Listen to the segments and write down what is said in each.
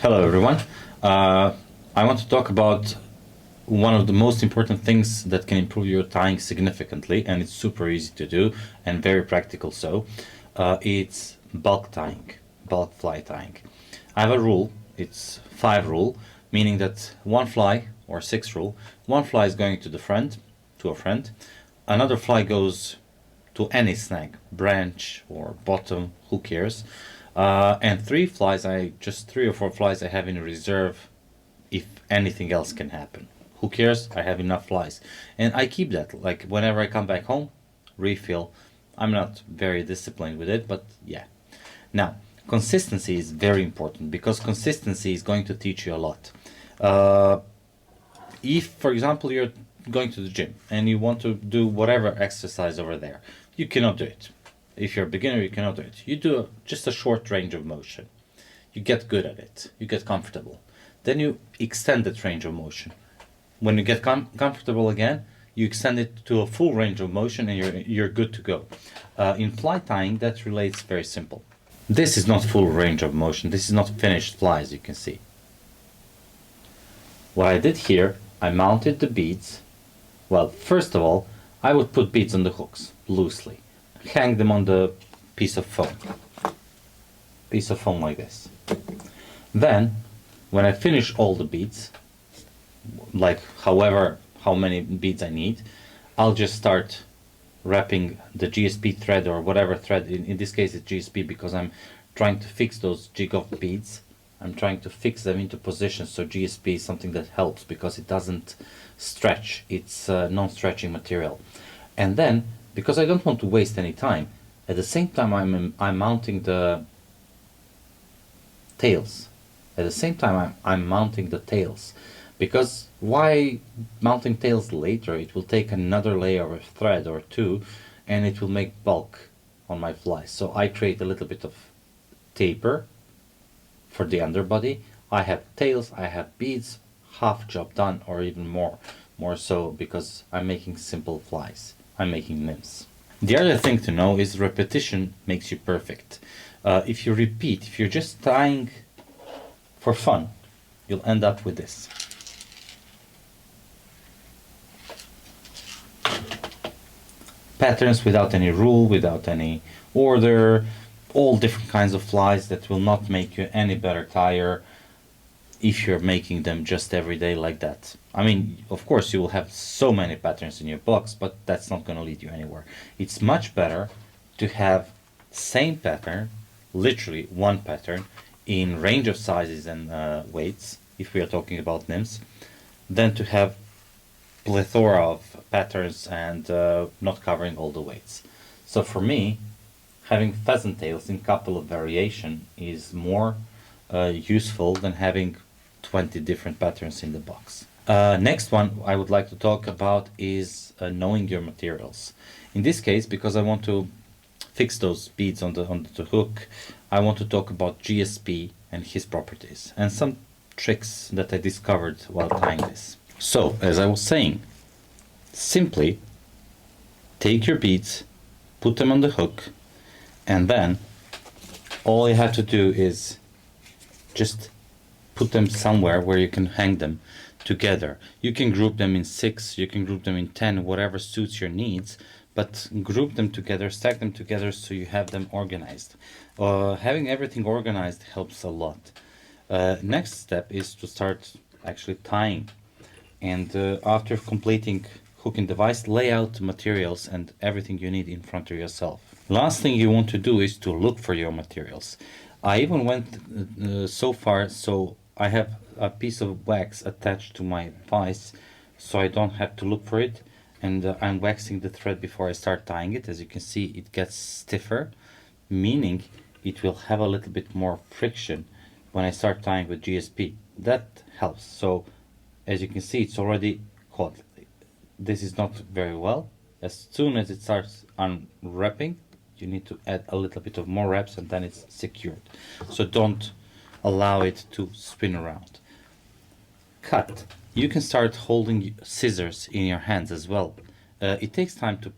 Hello everyone. I want to talk about one of the most important things that can improve your tying significantly, and it's super easy to do and very practical. It's bulk tying, bulk fly tying. I have a rule, it's 5 rule, meaning that one fly, or 6 rule, one fly is going to the friend, to a friend, another fly goes to any snag, branch or bottom, who cares. And 3 flies, just 3 or 4 flies I have in reserve if anything else can happen. Who cares? I have enough flies. And I keep that, like whenever I come back home, refill. I'm not very disciplined with it, but yeah. Now, consistency is very important because consistency is going to teach you a lot. If, for example, you're going to the gym and you want to do whatever exercise over there, you cannot do it. If you're a beginner, you cannot do it. You do just a short range of motion. You get good at it. You get comfortable. Then you extend that range of motion. When you get comfortable again, you extend it to a full range of motion and you're good to go. In fly tying, that relates very simple. This is not full range of motion. This is not finished fly, as you can see. What I did here, I mounted the beads. Well, first of all, I would put beads on the hooks, loosely. Hang them on the piece of foam like this. Then when I finish all the beads, like how many beads I need, I'll just start wrapping the GSP thread or whatever thread. In this case it's GSP because I'm trying to fix those jig off beads. I'm trying to fix them into position, so GSP is something that helps because it doesn't stretch. It's non-stretching material. And then, because I don't want to waste any time, at the same time I'm mounting the tails. At the same time I'm mounting the tails. Because why mounting tails later? It will take another layer of thread or two and it will make bulk on my fly. So I create a little bit of taper for the underbody. I have tails, I have beads, half job done, or even more so, because I'm making simple flies. I'm making nymphs. The other thing to know is repetition makes you perfect. If you repeat, if you're just tying for fun, you'll end up with this. Patterns without any rule, without any order, all different kinds of flies that will not make you any better tyer if you're making them just every day like that. I mean, of course you will have so many patterns in your box, but that's not going to lead you anywhere. It's much better to have same pattern, literally one pattern, in range of sizes and weights, if we are talking about nymphs, than to have plethora of patterns and not covering all the weights. So for me, having pheasant tails in couple of variation is more useful than having 20 different patterns in the box. Next one I would like to talk about is knowing your materials. In this case, because I want to fix those beads on the hook, I want to talk about GSP and his properties and some tricks that I discovered while tying this. So, as I was saying, simply take your beads, put them on the hook, and then all you have to do is just put them somewhere where you can hang them together. You can group them in 6, you can group them in 10, whatever suits your needs, but group them together, stack them together so you have them organized. Having everything organized helps a lot. Next step is to start actually tying, and after completing hook and device, lay out materials and everything you need in front of yourself. Last thing you want to do is to look for your materials. I even went so far, so I have a piece of wax attached to my vise so I don't have to look for it, and I'm waxing the thread before I start tying it. As you can see, it gets stiffer, meaning it will have a little bit more friction when I start tying with GSP. That helps. So as you can see, it's already caught. This is not very well. As soon as it starts unwrapping, you need to add a little bit of more wraps and then it's secured. So don't allow it to spin around. Cut. You can start holding scissors in your hands as well. It takes time to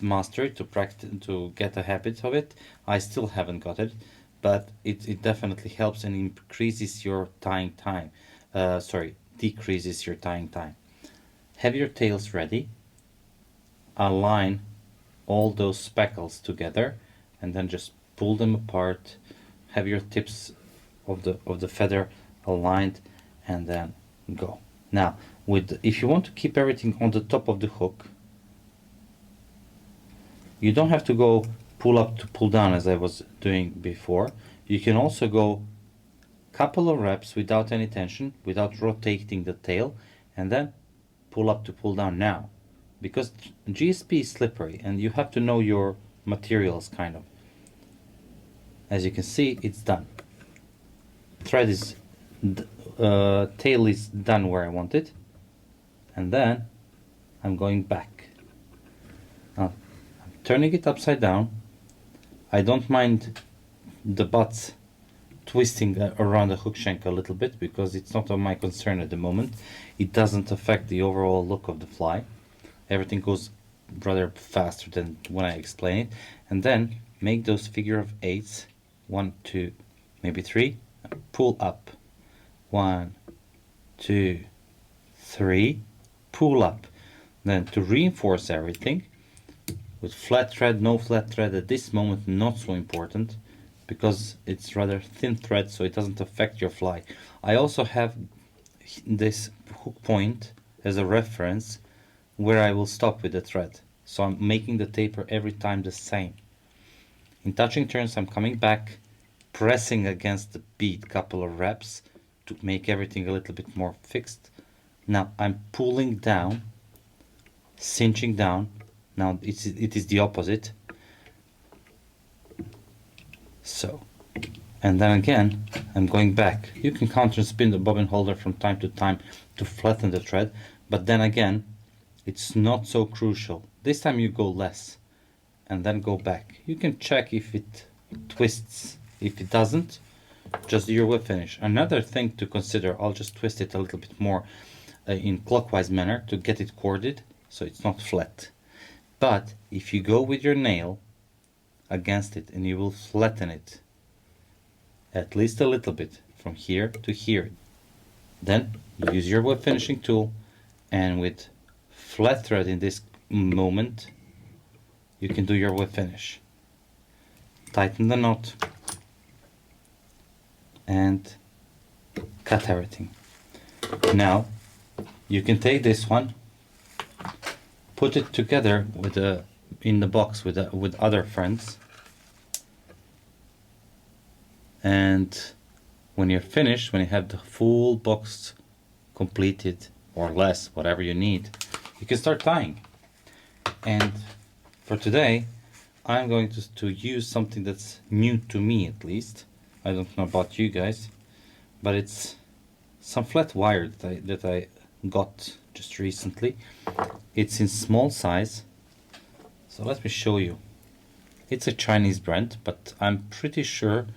master it, to practice, to get a habit of it. I still haven't got it, but it definitely helps and increases your tying time. Sorry, decreases your tying time. Have your tails ready. Align all those speckles together and then just pull them apart. Have your tips of the feather aligned and then go. Now, if you want to keep everything on the top of the hook, you don't have to go pull up to pull down as I was doing before. You can also go couple of reps without any tension, without rotating the tail, and then pull up to pull down. Now, because GSP is slippery and you have to know your materials kind of. As you can see, it's done. Thread is tail is done where I want it, and then I'm going back. Now I'm turning it upside down. I don't mind the butts twisting around the hook shank a little bit because it's not of my concern at the moment. It doesn't affect the overall look of the fly. Everything goes rather faster than when I explain it. And then make those figure of eights, 1, 2, maybe 3, pull up, 1, 2, 3, pull up. Then to reinforce everything with flat thread, no flat thread at this moment, not so important because it's rather thin thread, so it doesn't affect your fly. I also have this hook point as a reference where I will stop with the thread, so I'm making the taper every time the same. In touching turns, I'm coming back, pressing against the bead couple of reps to make everything a little bit more fixed. Now I'm pulling down, cinching down. Now it is the opposite. So, and then again I'm going back. You can counter spin the bobbin holder from time to time to flatten the thread, but then again it's not so crucial. This time you go less and then go back. You can check if it twists. If it doesn't, just do your whip finish. Another thing to consider, I'll just twist it a little bit more in clockwise manner to get it corded so it's not flat. But if you go with your nail against it and you will flatten it at least a little bit from here to here, then you use your whip finishing tool, and with flat thread in this moment you can do your whip finish. Tighten the knot and cut everything. Now you can take this one, put it together with in the box with other friends, and when you're finished, when you have the full box completed or less, whatever you need, you can start tying. And for today I'm going to use something that's new to me, at least. I don't know about you guys, but it's some flat wire that I got just recently. It's in small size, so let me show you. It's a Chinese brand, but I'm pretty sure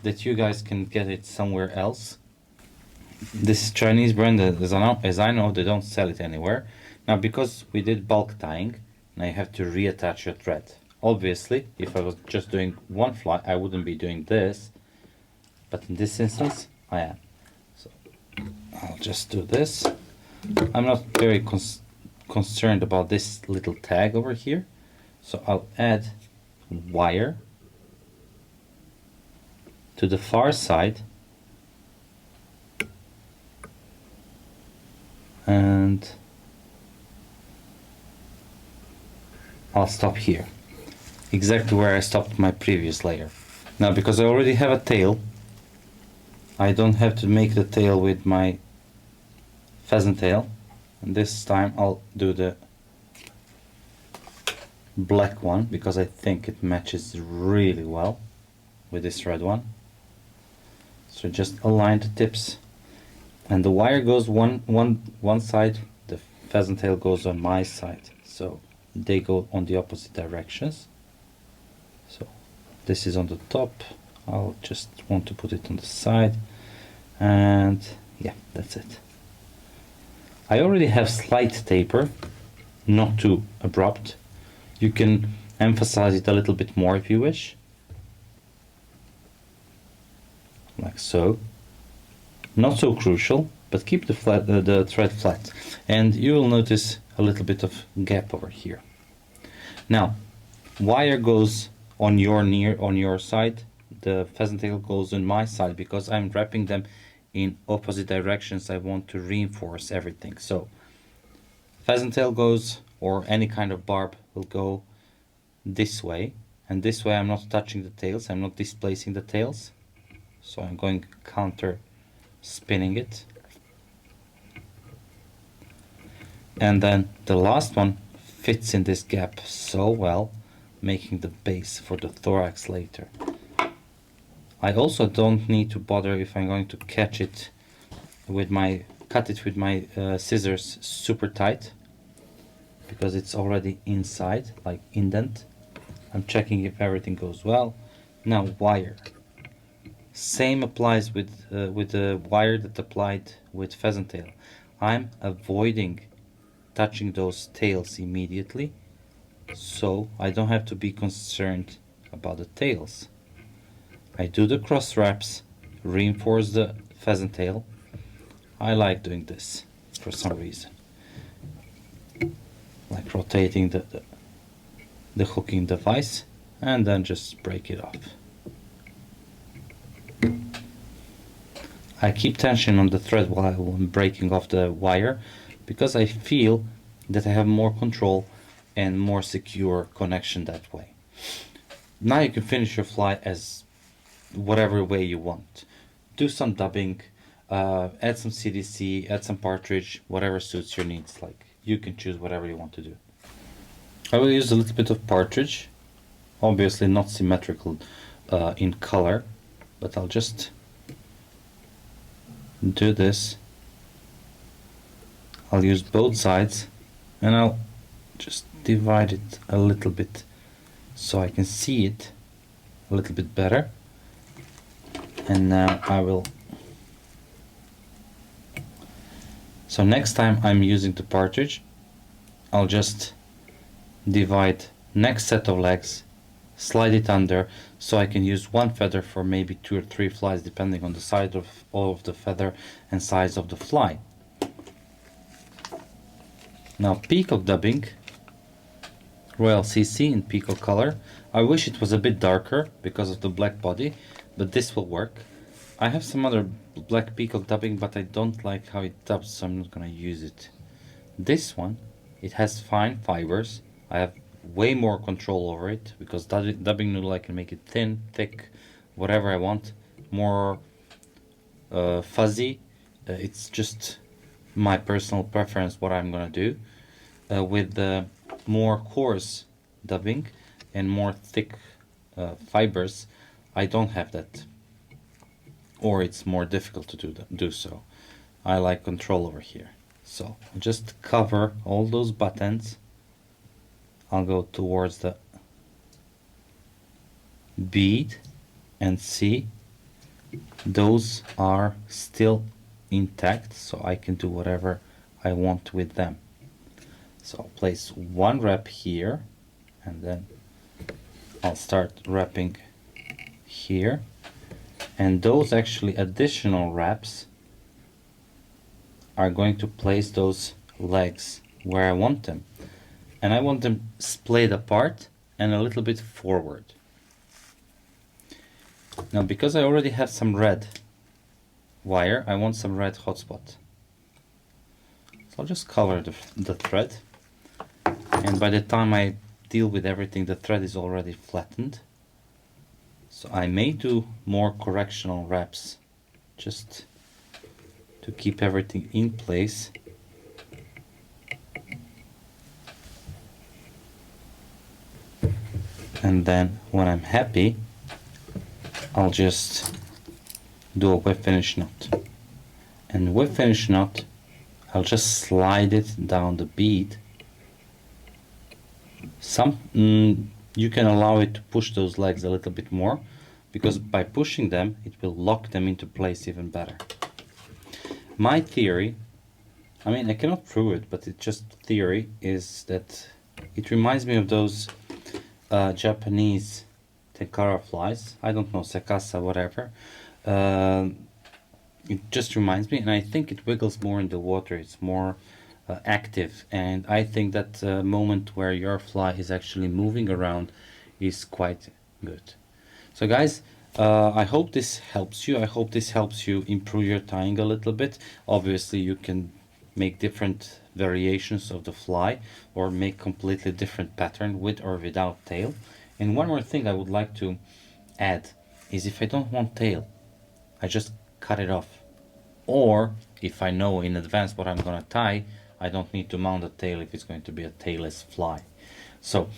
that you guys can get it somewhere else. This Chinese brand, as I know, they don't sell it anywhere. Now, because we did bulk tying, now you have to reattach your thread. Obviously, if I was just doing one fly, I wouldn't be doing this, but in this instance, I am. So I'll just do this. I'm not very concerned about this little tag over here, so I'll add wire to the far side, and I'll stop here, exactly where I stopped my previous layer. Now, because I already have a tail, I don't have to make the tail with my pheasant tail, and this time I'll do the black one because I think it matches really well with this red one. So just align the tips, and the wire goes one side, the pheasant tail goes on my side, so they go on the opposite directions. So this is on the top, I'll just want to put it on the side, and yeah, that's it. I already have slight taper, not too abrupt. You can emphasize it a little bit more if you wish. like so. Not so crucial, but keep the thread flat, and you will notice a little bit of gap over here. Now, wire goes on your side, the pheasant tail goes on my side, because I'm wrapping them in opposite directions. I want to reinforce everything. So pheasant tail goes, or any kind of barb will go this way, and this way I'm not touching the tails, I'm not displacing the tails, so I'm going counter spinning it. And then the last one fits in this gap so well, making the base for the thorax later. I also don't need to bother if I'm going to cut it with my scissors super tight, because it's already inside, like indent. I'm checking if everything goes well. Now wire. Same applies with the wire that applied with pheasant tail. I'm avoiding touching those tails immediately, so I don't have to be concerned about the tails. I do the cross wraps, reinforce the pheasant tail. I like doing this for some reason, like rotating the hooking device, and then just break it off. I keep tension on the thread while I'm breaking off the wire, because I feel that I have more control and more secure connection that way. Now you can finish your fly as whatever way you want. Do some dubbing, add some CDC, add some partridge, whatever suits your needs. Like, you can choose whatever you want to do. I will use a little bit of partridge, obviously not symmetrical in color, but I'll just do this. I'll use both sides, and I'll just divide it a little bit so I can see it a little bit better. And now I will, so next time I'm using the partridge, I'll just divide next set of legs, slide it under, so I can use one feather for maybe 2 or 3 flies, depending on the size of the feather and size of the fly. Now peacock dubbing, Royal CC in peacock color. I wish it was a bit darker because of the black body, but this will work. I have some other black peacock dubbing, but I don't like how it dubs, so I'm not gonna use it. This one, it has fine fibers. I have way more control over it, because dubbing noodle I can make it thin, thick, whatever I want, more fuzzy. It's just my personal preference what I'm gonna do. With the more coarse dubbing and more thick fibers, I don't have that, or it's more difficult to do so. I like control over here, so I'll just cover all those buttons. I'll go towards the bead and see those are still intact, so I can do whatever I want with them. So I'll place one wrap here, and then I'll start wrapping here, and those actually additional wraps are going to place those legs where I want them, and I want them splayed apart and a little bit forward. Now, because I already have some red wire, I want some red hotspot, so I'll just cover the thread, and by the time I deal with everything, the thread is already flattened. So I may do more correctional wraps just to keep everything in place. And then when I'm happy, I'll just do a whip finish knot. And whip finish knot, I'll just slide it down the bead. You can allow it to push those legs a little bit more, because by pushing them, it will lock them into place even better. My theory, I mean, I cannot prove it, but it's just theory, is that it reminds me of those Japanese tenkara flies. I don't know, sekasa, whatever. it just reminds me, and I think it wiggles more in the water. It's more active, and I think that moment where your fly is actually moving around is quite good. So guys, I hope this helps you. I hope this helps you improve your tying a little bit. Obviously, you can make different variations of the fly or make completely different pattern with or without tail. And one more thing I would like to add is if I don't want tail, I just cut it off. Or if I know in advance what I'm gonna tie, I don't need to mount a tail if it's going to be a tailless fly. So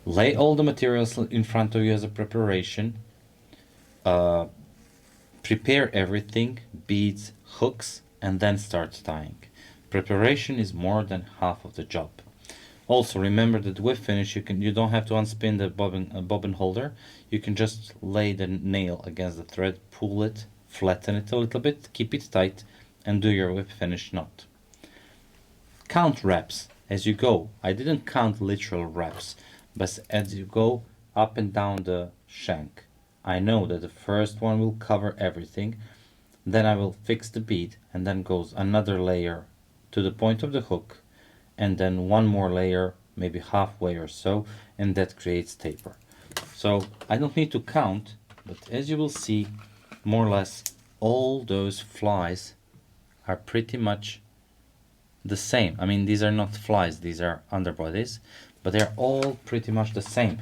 lay all the materials in front of you as a preparation. Prepare everything, beads, hooks, and then start tying. Preparation is more than half of the job. Also remember that with finish you don't have to unspin the bobbin holder. You can just lay the nail against the thread, pull it, flatten it a little bit, keep it tight, and do your whip finish knot. Count wraps as you go. I didn't count literal wraps, but as you go up and down the shank, I know that the first one will cover everything, then I will fix the bead, and then goes another layer to the point of the hook, and then one more layer, maybe halfway or so, and that creates taper. So I don't need to count, but as you will see, more or less all those flies are pretty much the same. I mean, these are not flies, these are underbodies, but they're all pretty much the same.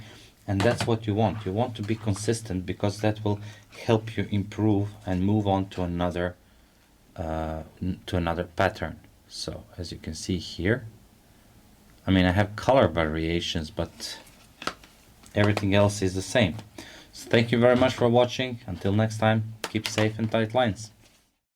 And that's what you want. You want to be consistent because that will help you improve and move on to another pattern. So as you can see here, I mean, I have color variations, but everything else is the same. So thank you very much for watching. Until next time, keep safe and tight lines.